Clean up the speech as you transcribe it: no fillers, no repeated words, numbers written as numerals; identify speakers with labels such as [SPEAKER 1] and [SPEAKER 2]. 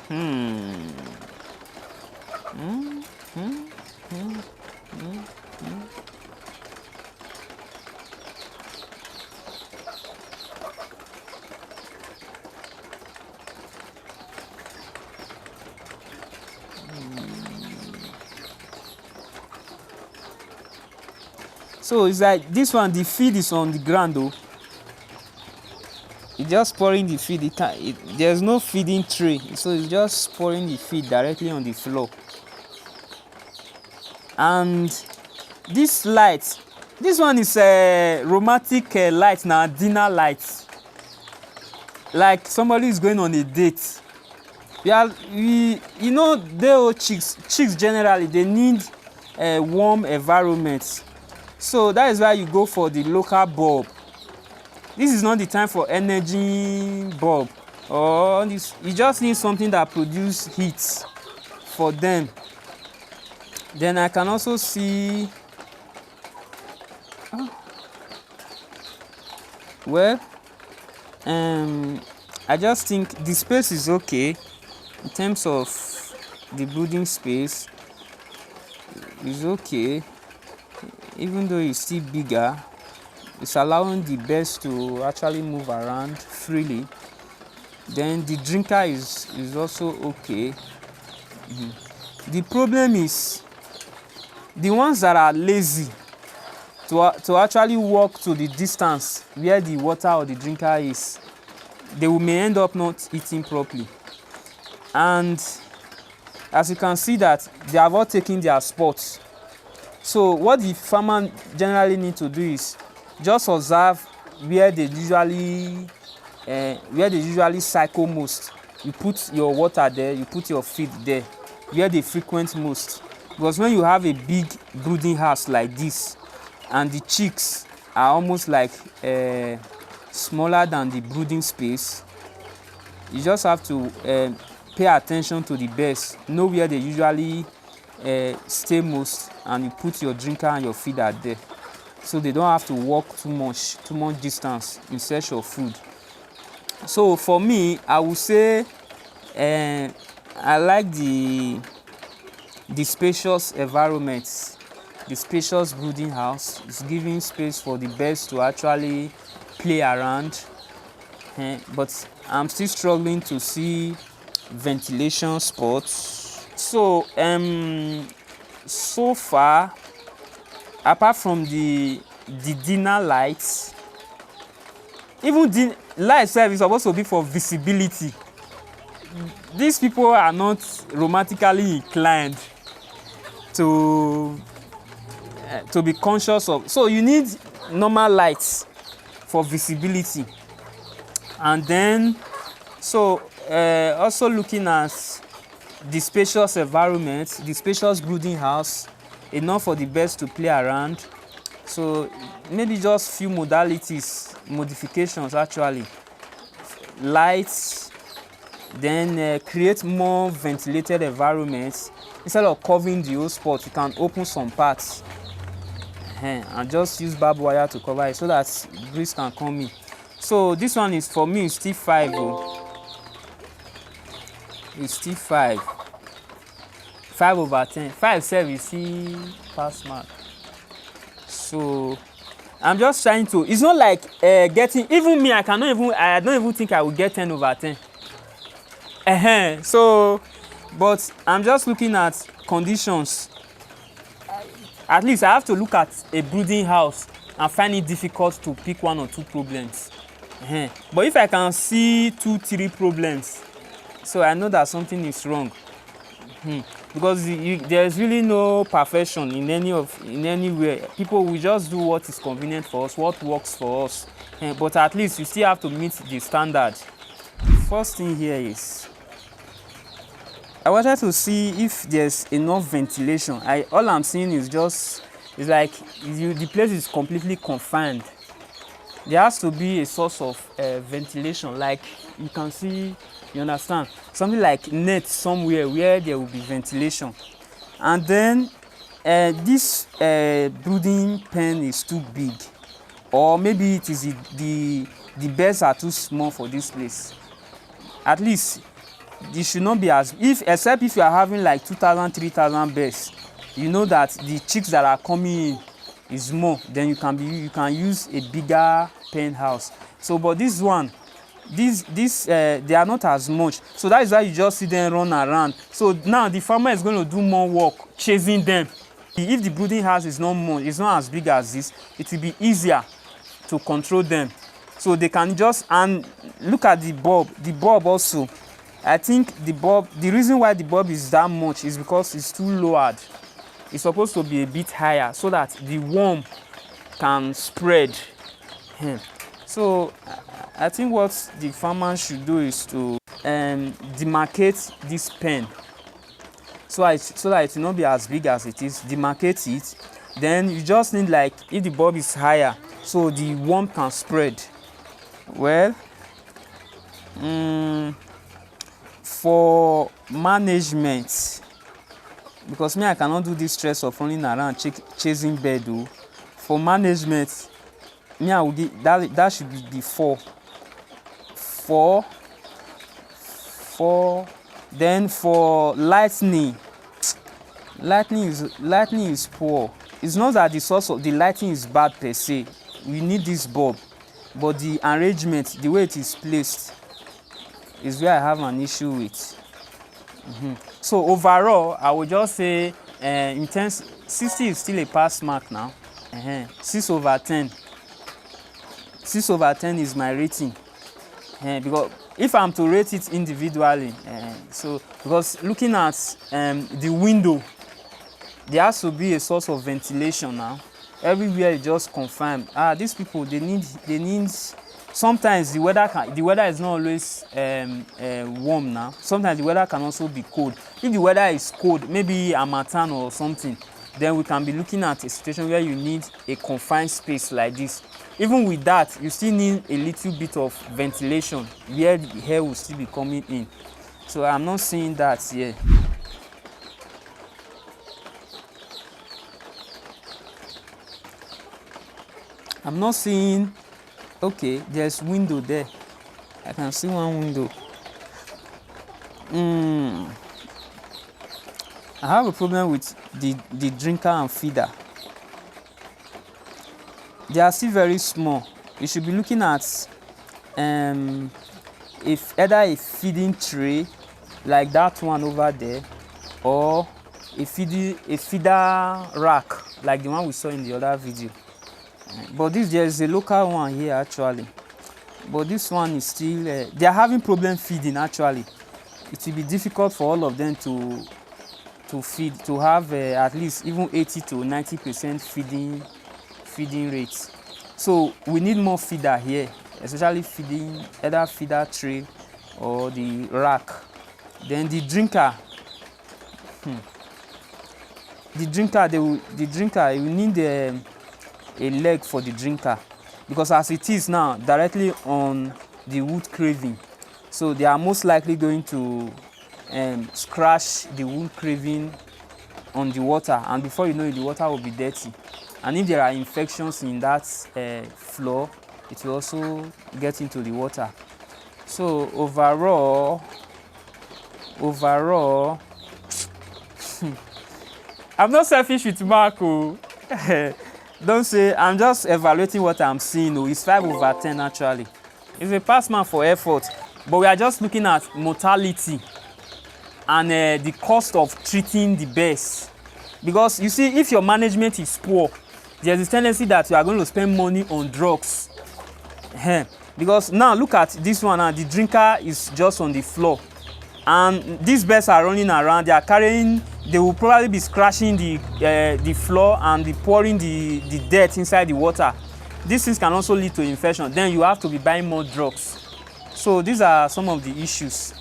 [SPEAKER 1] Hmm. Hmm. Hmm. Hmm. Hmm. So it's like this one, the feed is on the ground though. It's just pouring the feed. There's no feeding tray, so it's just pouring the feed directly on the floor. And this light, this one is a romantic light now, dinner light. Like somebody is going on a date. You know, they all chicks generally they need a warm environment. So that is why you go for the local bulb. This is not the time for energy bulb or this. You just need something that produce heat for them. Then I can also see, well, I just think the space is okay in terms of the brooding space. Is okay, even though it's still bigger. It's allowing the birds to actually move around freely. Then the drinker is also okay. The problem is the ones that are lazy to actually walk to the distance where the water or the drinker is, they may end up not eating properly. And as you can see that they have all taken their spots. So what the farmer generally need to do is just observe where they usually cycle most. You put your water there, you put your feed there, where they frequent most. Because when you have a big brooding house like this, and the chicks are almost like smaller than the brooding space, you just have to pay attention to the birds, know where they usually stay most, and you put your drinker and your feeder there, so they don't have to walk too much distance in search of food. So for me, I would say I like the spacious environment, the spacious brooding house. It's giving space for the birds to actually play around. But I'm still struggling to see ventilation spots. So so far, apart from the dinner lights, even the light itself is supposed to be for visibility. These people are not romantically inclined to be conscious of. So you need normal lights for visibility. And then so also looking at the spacious environment, the spacious brooding house, enough for the birds to play around. So maybe just few modifications actually. Lights, then create more ventilated environments. Instead of covering the whole spot, you can open some parts and just use barbed wire to cover it so that breeze can come in. So this one is, for me, still 5 oh. It's still 5 over 10. 5 sef is still pass mark. So I'm just trying to, it's not like getting, even me, I don't even think I will get 10 over 10. So but I'm just looking at conditions. At least I have to look at a brooding house and find it difficult to pick 1 or 2 problems. But if I can see 2-3 problems, so I know that something is wrong. Because there's really no perfection in anywhere. People will just do what is convenient for us, what works for us. But at least you still have to meet the standard. First thing here is I wanted to see if there's enough ventilation. All I'm seeing is it's like the place is completely confined. There has to be a source of ventilation, like you can see, you understand, something like net somewhere where there will be ventilation. And then this brooding pen is too big, or maybe it is the birds are too small for this place. At least it should not be as except if you are having like 2,000 3,000 birds. You know that the chicks that are coming in is more, then you can use a bigger pen house. So but this one, they are not as much, so that is why you just see them run around. So now the farmer is going to do more work chasing them. If the brooding house is not as big as this, it will be easier to control them. So they can just, and look at the bulb also. I think the reason why the bulb is that much is because it's too lowered. It's supposed to be a bit higher so that the worm can spread. So I think what the farmer should do is to demarcate this pen so that it will not be as big as it is. Demarcate it. Then you just need, like, if the bulb is higher, so the worm can spread. Well, for management, because me, I cannot do this stress of running around chasing bird. For management, me, I will give that should be the 4. Then for lightning is poor. It's not that the source of the lighting is bad per se. We need this bulb, but the arrangement, the way it is placed, is where I have an issue with. So overall, I would just say 60 is still a pass mark now. 6/10. 6/10 is my rating. Because if I'm to rate it individually, so because looking at the window, there has to be a source of ventilation now. Everywhere is just confined. These people, they need. Sometimes the weather is not always warm now. Sometimes the weather can also be cold. If the weather is cold, maybe harmattan or something, then we can be looking at a situation where you need a confined space like this. Even with that, you still need a little bit of ventilation where the air will still be coming in. So I'm not seeing that here. I'm not seeing. Okay, there's window there. I can see one window. I have a problem with the drinker and feeder. They are still very small. You should be looking at if either a feeding tray like that one over there, or a feeder rack like the one we saw in the other video. But there is a local one here actually. But this one is still, they are having problem feeding actually. It will be difficult for all of them to feed, to have at least even 80 to 90% feeding rates. So we need more feeder here, especially feeding either feeder tray or the rack. Then the drinker. The drinker, you need a leg for the drinker, because as it is now directly on the wood carving, so they are most likely going to scratch the wood carving on the water, and before you know it, the water will be dirty, and if there are infections in that floor, it will also get into the water. So overall I'm not selfish with Marco. Don't say, I'm just evaluating what I'm seeing. It's 5/10 actually. It's a pass mark for effort, but we are just looking at mortality and the cost of treating the birds. Because you see, if your management is poor, there's a tendency that you are going to spend money on drugs. Because now look at this one now, the drinker is just on the floor, and these birds are running around. They will probably be scratching the floor and pouring the dirt inside the water. These things can also lead to infection. Then you have to be buying more drugs. So these are some of the issues.